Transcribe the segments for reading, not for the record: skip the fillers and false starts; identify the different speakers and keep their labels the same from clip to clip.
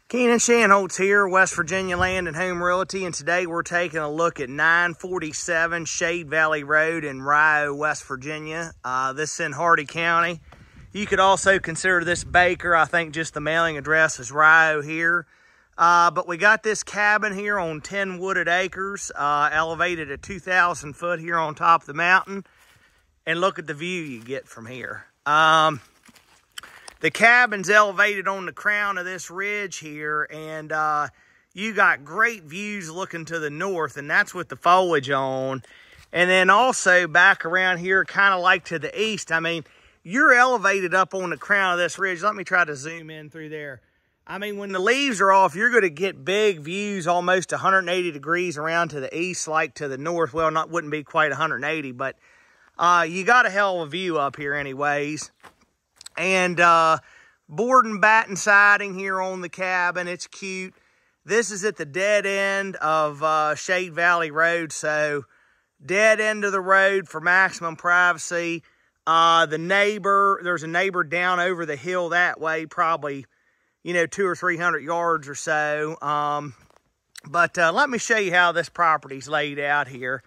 Speaker 1: Keenan Shanholtz here, West Virginia Land and Home Realty, and today we're taking a look at 947 Shade Valley Road in Rye, West Virginia. This is in Hardy County. You could also consider this Baker. I think just the mailing address is Rye here. But we got this cabin here on 10 wooded acres, elevated at 2,000 foot here on top of the mountain. And look at the view you get from here. The cabin's elevated on the crown of this ridge here, and you got great views looking to the north, and that's with the foliage on. And then also back around here, kind of like to the east. I mean, you're elevated up on the crown of this ridge. Let me try to zoom in through there. I mean, when the leaves are off, you're going to get big views, almost 180 degrees around to the east, like to the north. Well, wouldn't be quite 180, but you got a hell of a view up here anyways. And board and batten siding here on the cabin. It's cute. This is at the dead end of Shade Valley Road, so dead end of the road for maximum privacy. There's a neighbor down over the hill that way, probably, 200 or 300 yards or so. But let me show you how this property's laid out here.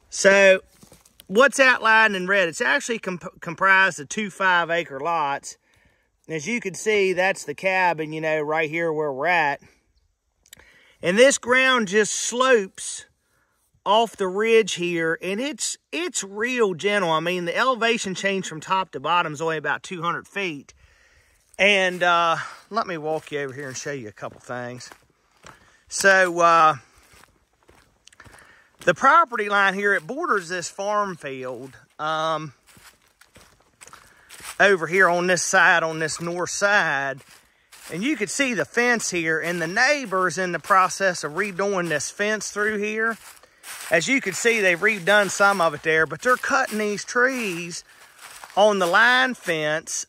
Speaker 1: So what's outlined in red, it's actually comprised of 2 5-acre lots. As you can see, that's the cabin, right here where we're at. And this ground just slopes off the ridge here, and it's real gentle. I mean, the elevation change from top to bottom is only about 200 feet. And let me walk you over here and show you a couple things. So, the property line here, it borders this farm field over here on this side, on this north side. And you could see the fence here, and the neighbor's in the process of redoing this fence through here. As you can see, they've redone some of it there, but they're cutting these trees on the line fence,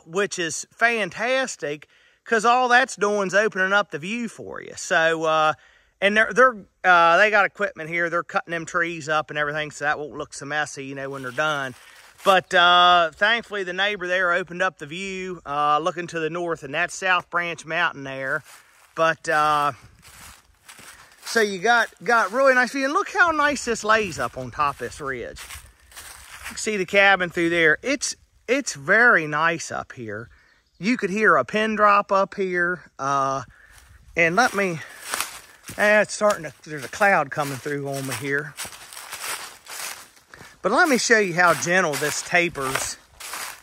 Speaker 1: which is fantastic, because all that's doing is opening up the view for you. So, and they got equipment here. They're cutting them trees up and everything, so that won't look so messy, when they're done. But thankfully, the neighbor there opened up the view, looking to the north, and that's South Branch Mountain there. But so you got really nice view, and look how nice this lays up on top of this ridge. You can see the cabin through there. It's very nice up here. You could hear a pin drop up here, and let me. It's starting to, there's a cloud coming through on me here. But let me show you how gentle this tapers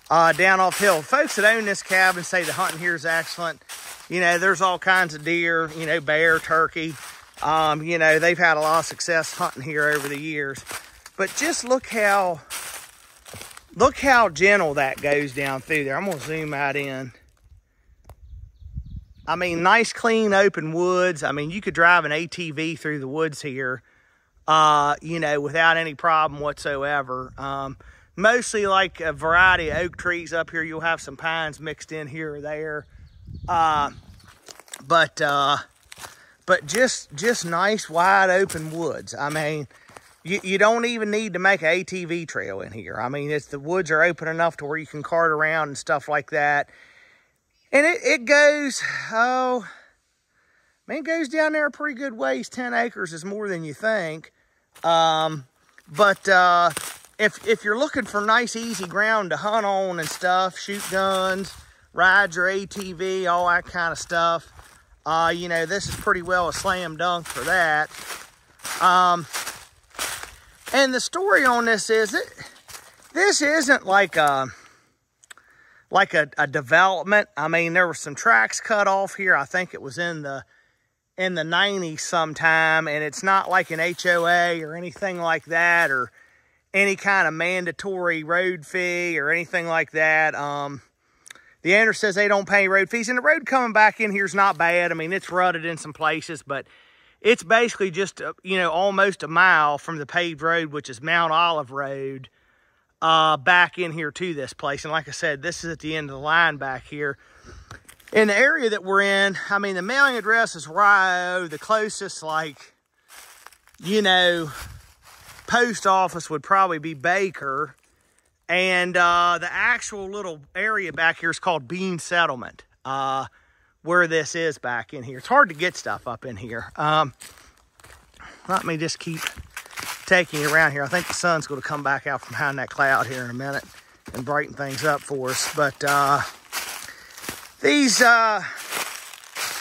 Speaker 1: down off hill. Folks that own this cabin say the hunting here is excellent. There's all kinds of deer, bear, turkey. They've had a lot of success hunting here over the years. But just look how gentle that goes down through there. I'm going to zoom out in. I mean, nice, clean, open woods. I mean, you could drive an ATV through the woods here, without any problem whatsoever. Mostly like a variety of oak trees up here. You'll have some pines mixed in here or there. But just nice, wide open woods. I mean, you don't even need to make an ATV trail in here. I mean, the woods are open enough to where you can cart around and stuff like that. And it goes, it goes down there a pretty good ways. 10 acres is more than you think. But if you're looking for nice, easy ground to hunt on and stuff, shoot guns, ride your ATV, all that kind of stuff, this is pretty well a slam dunk for that. And the story on this is this isn't like a development. I mean, there were some tracks cut off here. I think it was in the 90s sometime, and it's not like an HOA or anything like that, or any kind of mandatory road fee or anything like that. The owner says they don't pay road fees, and the road coming back in here is not bad. I mean, it's rutted in some places, but it's basically just, almost a mile from the paved road, which is Mount Olive Road, back in here to this place. And like I said, this is at the end of the line back here. In the area that we're in, I mean, the mailing address is Rio. The closest, post office would probably be Baker. And the actual little area back here is called Bean Settlement, where this is back in here. It's hard to get stuff up in here. Let me just keep taking you around here. I think the sun's going to come back out from behind that cloud here in a minute and brighten things up for us. But these, I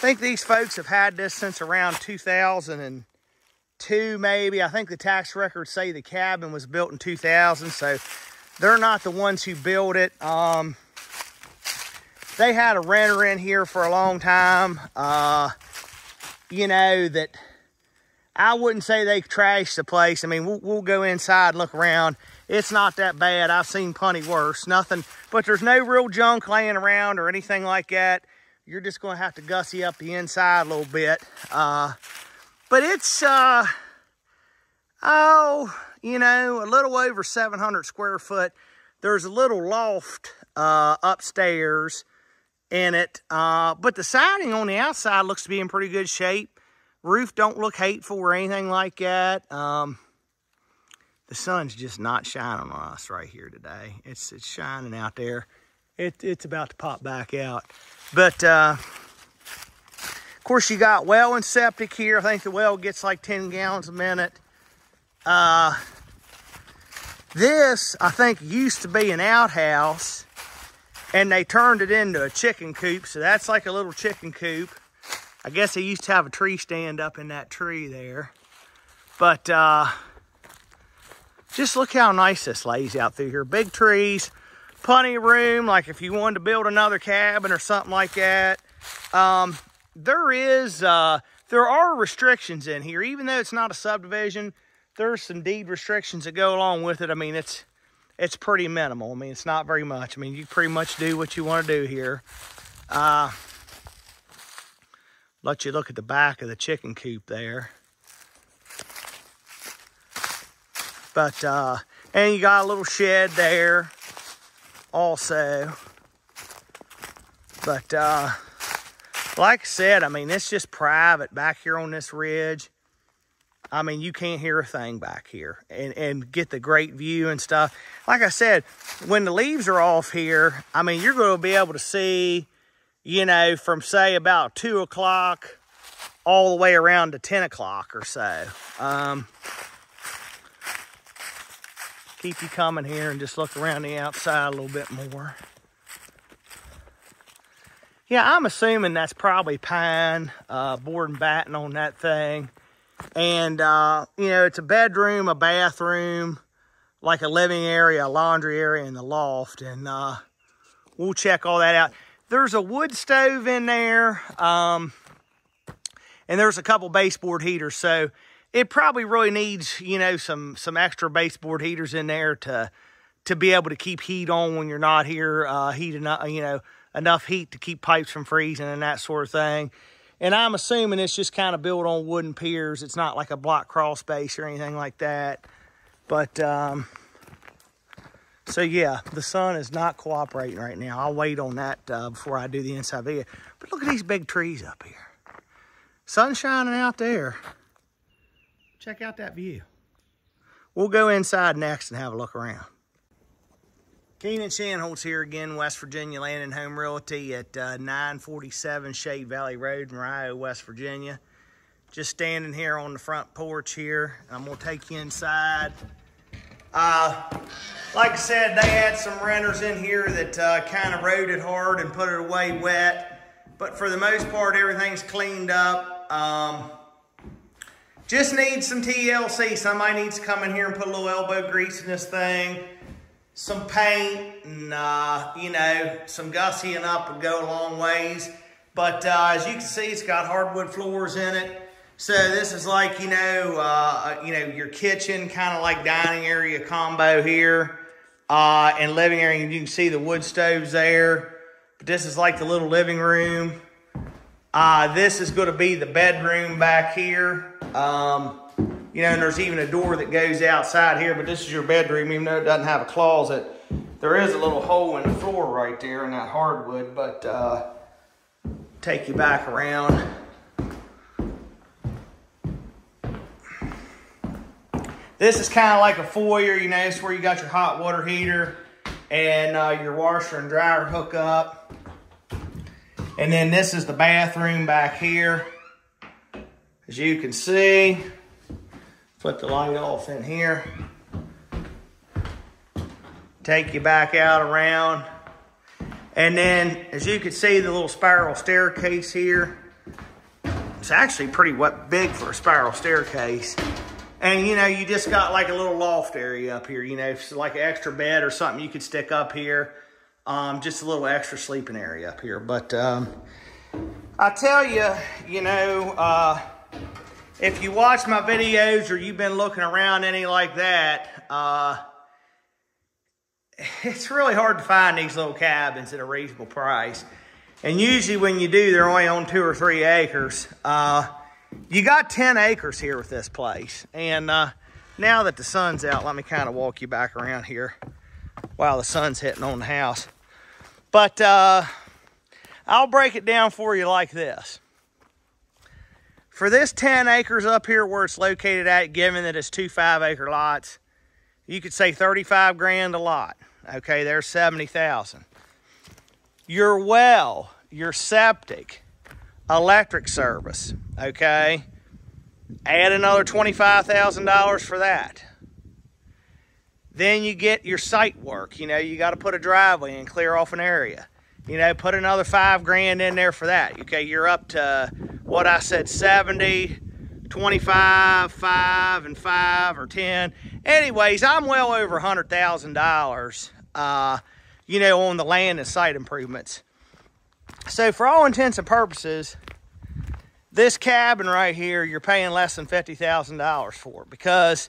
Speaker 1: think these folks have had this since around 2002, maybe. I think the tax records say the cabin was built in 2000, so they're not the ones who built it. They had a renter in here for a long time. You know, that I wouldn't say they trashed the place. I mean, we'll go inside and look around. It's not that bad. I've seen plenty worse. Nothing, but there's no real junk laying around or anything like that. You're just going to have to gussy up the inside a little bit. But it's, oh, you know, a little over 700 square foot. There's a little loft upstairs in it. But the siding on the outside looks to be in pretty good shape. Roof don't look hateful or anything like that. The sun's just not shining on us right here today. It's shining out there. It's about to pop back out. But, of course, you got well and septic here. I think the well gets like 10 gallons a minute. This, I think, used to be an outhouse, and they turned it into a chicken coop. So that's like a little chicken coop. I guess they used to have a tree stand up in that tree there. But just look how nice this lays out through here. Big trees, plenty of room. Like if you wanted to build another cabin or something like that. There are restrictions in here. Even though it's not a subdivision, there's some deed restrictions that go along with it. I mean, it's pretty minimal. I mean, it's not very much. I mean, you pretty much do what you want to do here. Let you look at the back of the chicken coop there. But, and you got a little shed there also. But, like I said, I mean, it's just private back here on this ridge. I mean, you can't hear a thing back here and get the great view and stuff. Like I said, when the leaves are off here, I mean, you're going to be able to see, you know, from say about 2 o'clock all the way around to 10 o'clock or so. Keep you coming here and just look around the outside a little bit more. Yeah, I'm assuming that's probably pine, board and batten on that thing. And, you know, it's a bedroom, a bathroom, like a living area, a laundry area, and the loft. And we'll check all that out. There's a wood stove in there, and there's a couple baseboard heaters. So it probably really needs, you know, some extra baseboard heaters in there to be able to keep heat on when you're not here, you know, enough heat to keep pipes from freezing and that sort of thing. And I'm assuming it's just kind of built on wooden piers. It's not like a block crawl space or anything like that. But, so yeah, the sun is not cooperating right now. I'll wait on that before I do the inside video. But look at these big trees up here. Sun shining out there. Check out that view. We'll go inside next and have a look around. Keenan Shanholtz here again, West Virginia Land and Home Realty at 947 Shade Valley Road in Rio, West Virginia. Just standing here on the front porch here. I'm gonna take you inside. Like I said, they had some renters in here that kind of rode it hard and put it away wet. But for the most part, everything's cleaned up. Just needs some TLC. Somebody needs to come in here and put a little elbow grease in this thing. Some paint and, you know, some gussying up would go a long ways. But as you can see, it's got hardwood floors in it. So this is like, you know, your kitchen, kind of like dining area combo here. And living area, you can see the wood stoves there. But this is like the little living room. This is going to be the bedroom back here. You know, and there's even a door that goes outside here, but this is your bedroom, even though it doesn't have a closet. There is a little hole in the floor right there in that hardwood, but take you back around. This is kind of like a foyer, you know, it's where you got your hot water heater. and your washer and dryer hookup. And then this is the bathroom back here. As you can see, put the light off in here. Take you back out around. And then, as you can see, the little spiral staircase here. It's actually pretty big for a spiral staircase. And, you know, you just got like a little loft area up here. You know, if it's like an extra bed or something you could stick up here. Just a little extra sleeping area up here. But I tell you, you know, if you watch my videos or you've been looking around any like that, it's really hard to find these little cabins at a reasonable price. And usually when you do, they're only on 2 or 3 acres. You got 10 acres here with this place. And now that the sun's out, let me kind of walk you back around here while the sun's hitting on the house. But I'll break it down for you like this. For this 10 acres up here where it's located at, given that it's 2 5-acre lots, you could say 35 grand a lot. Okay, there's 70,000. Your well, your septic, electric service, okay? Add another $25,000 for that. Then you get your site work. You know, you got to put a driveway and clear off an area. You know, put another 5 grand in there for that. Okay, you're up to what I said, 70, 25, 5, and 5 or 10. Anyways, I'm well over $100,000, you know, on the land and site improvements. So for all intents and purposes, this cabin right here, you're paying less than $50,000 for, because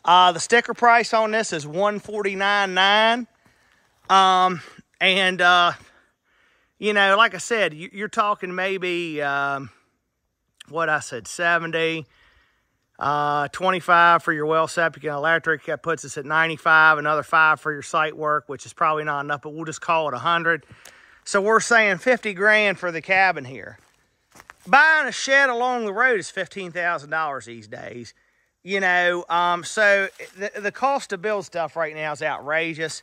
Speaker 1: the sticker price on this is $149,900. You know, like I said, you're talking maybe, what I said, 70, 25 for your well, septic, and electric. That puts us at 95, another 5 for your site work, which is probably not enough, but we'll just call it 100. So we're saying 50 grand for the cabin here. Buying a shed along the road is $15,000 these days. You know, so the cost to build stuff right now is outrageous.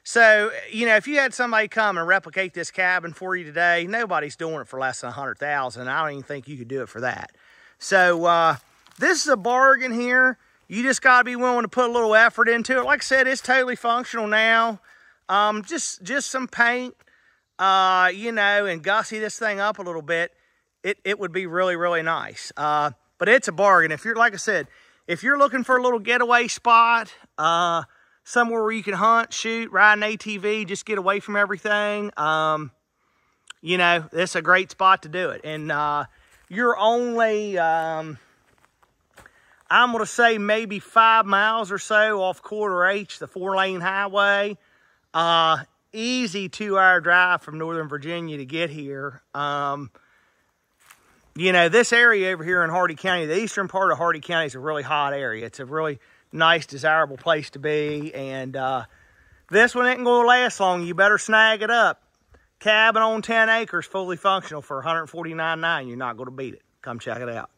Speaker 1: So, you know, if you had somebody come and replicate this cabin for you today, nobody's doing it for less than $100,000. I don't even think you could do it for that. So, this is a bargain here. You just got to be willing to put a little effort into it. Like I said, it's totally functional now. Just some paint, you know, and gussy this thing up a little bit. It would be really, really nice. But it's a bargain. If you're, like I said, if you're looking for a little getaway spot, somewhere where you can hunt, shoot, ride an ATV, just get away from everything, you know, this is a great spot to do it. And you're only, I'm going to say maybe 5 miles or so off Quarter H, the 4-lane highway. Easy 2-hour drive from Northern Virginia to get here. You know, this area over here in Hardy County, the eastern part of Hardy County is a really hot area. It's a really nice, desirable place to be. And this one ain't going to last long. You better snag it up. Cabin on 10 acres, fully functional for $149,900. You're not going to beat it. Come check it out.